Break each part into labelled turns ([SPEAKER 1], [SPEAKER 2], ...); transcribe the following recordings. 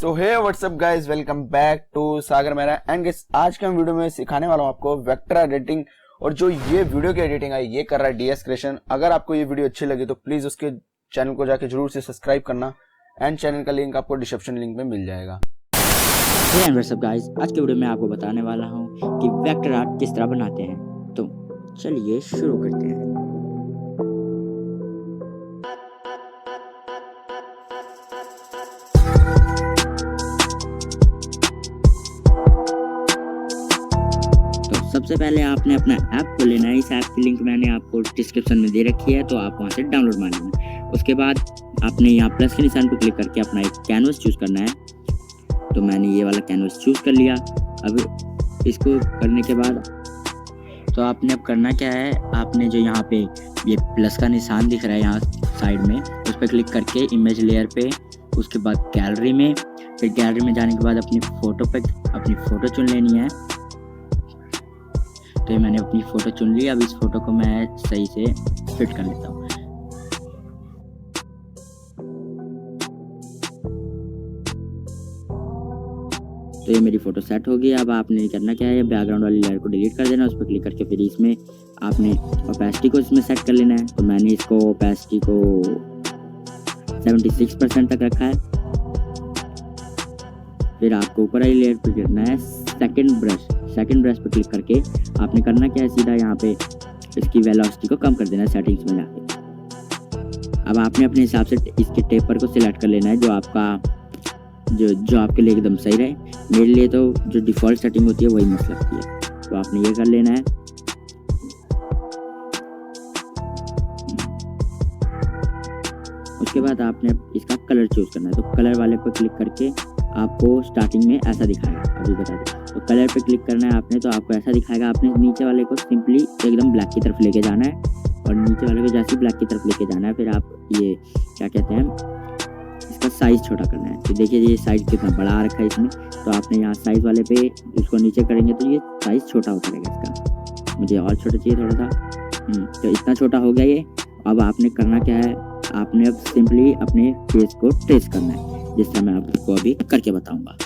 [SPEAKER 1] So hey what's up guys, welcome back to Sagar Mehra. And guys, आज के हम वीडियो में सिखाने वाला हूँ आपको वेक्टर एडिटिंग। और जो ये वीडियो की एडिटिंग है ये कर रहा है डीएस क्रिएशन। अगर आपको ये वीडियो अच्छी लगी तो प्लीज उसके चैनल को जाके जरूर से सब्सक्राइब करना एंड चैनल का लिंक आपको डिस्क्रिप्शन लिंक में मिल जाएगा।
[SPEAKER 2] हे व्हाट्सअप गाइस, आज के वीडियो में आपको बताने वाला हूँ कि वेक्टर आर्ट किस तरह बनाते हैं। तो चलिए शुरू करते हैं। सबसे पहले आपने अपना ऐप को लेना है। इस ऐप की लिंक मैंने आपको डिस्क्रिप्शन में दे रखी है, तो आप वहां से डाउनलोड मार लेना। उसके बाद आपने यहाँ प्लस के निशान पर क्लिक करके अपना एक कैनवस चूज करना है। तो मैंने ये वाला कैनवस चूज कर लिया। अब इसको करने के बाद तो आपने अब करना क्या है, आपने जो यहाँ पे ये प्लस का निशान दिख रहा है यहाँ साइड में, उस पर क्लिक करके इमेज लेयर पे, उसके बाद गैलरी में, फिर गैलरी में जाने के बाद अपनी फ़ोटो पे अपनी फ़ोटो चुन लेनी है। तो मैंने अपनी फ़ोटो चुन ली। अब इस फ़ोटो को मैं सही से फिट कर लेता हूँ। तो ये मेरी फ़ोटो सेट हो गई। अब आपने करना क्या है, बैकग्राउंड वाली लेयर को डिलीट कर देना। उस पर क्लिक करके फिर इसमें आपने ओपेसिटी को इसमें सेट कर लेना है। तो मैंने इसको ओपेसिटी को 76% तक रखा है। फिर आपको ऊपर वाली लेयर पर करना है सेकंड ब्रश पर क्लिक करके आपने करना क्या है, सीधा यहाँ पे इसकी वेलोसिटी को कम कर देना है सेटिंग्स में जाके। अब आपने अपने हिसाब से इसके टेपर को सिलेक्ट कर लेना है जो आपके लिए एकदम सही रहे। मेरे लिए तो जो डिफ़ॉल्ट सेटिंग होती है वही मस्त लगती है, तो आपने ये कर लेना है। उसके बाद आपने इसका कलर चूज करना है। तो कलर वाले पर क्लिक करके आपको स्टार्टिंग में ऐसा दिखाएगा, अभी बता दें। तो कलर पे क्लिक करना है आपने, तो आपको ऐसा दिखाएगा। आपने नीचे वाले को सिंपली एकदम ब्लैक की तरफ लेके जाना है, और नीचे वाले को जैसे ब्लैक की तरफ लेके जाना है। फिर आप ये क्या कहते हैं, इसका साइज़ छोटा करना है। तो देखिए ये साइज़ कितना बड़ा आ रखा है इसमें। तो आपने यहाँ साइज़ वाले पे इसको नीचे करेंगे तो ये साइज़ छोटा होता रहेगा इसका। मुझे और छोटा चाहिए थोड़ा सा। तो इतना छोटा हो गया ये। अब आपने करना क्या है, आपने अब सिंपली अपने फेस को ट्रेस करना है, जिस तरह मैं आपको अभी करके बताऊँगा।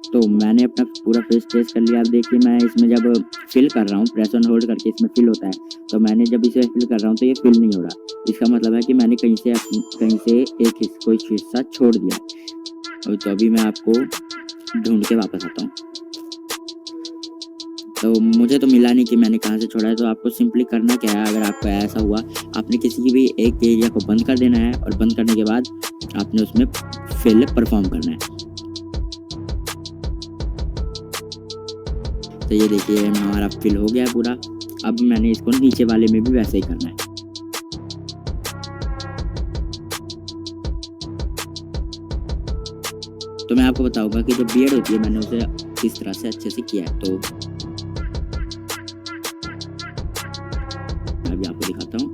[SPEAKER 2] तो मैंने अपना पूरा फेस ट्रेस कर लिया। अब देखिए मैं इसमें जब फिल कर रहा हूँ, प्रेस ऑन होल्ड करके इसमें फिल होता है, तो मैंने जब इसे फिल कर रहा हूँ तो ये फिल नहीं हो रहा। इसका मतलब है कि मैंने कहीं से एक कोई हिस्सा छोड़ दिया। और तो अभी मैं आपको ढूंढ के वापस आता हूँ। तो मुझे तो मिला नहीं कि मैंने कहाँ से छोड़ा है। तो आपको सिंपली करना क्या है, अगर आपको ऐसा हुआ, आपने किसी भी एक एरिया को बंद कर देना है, और बंद करने के बाद आपने उसमें फिल परफॉर्म करना है। तो ये देखिए हमारा फिल हो गया पूरा। अब मैंने इसको नीचे वाले में भी वैसे ही करना है। तो मैं आपको बताऊंगा कि जो बियर्ड होती है मैंने उसे किस तरह से अच्छे से किया है। तो मैं अभी आपको दिखाता हूँ।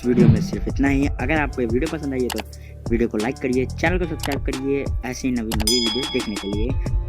[SPEAKER 2] इस वीडियो में सिर्फ इतना ही। अगर आपको ये वीडियो पसंद आई है तो वीडियो को लाइक करिए, चैनल को सब्सक्राइब करिए ऐसी नवी वीडियो देखने के लिए।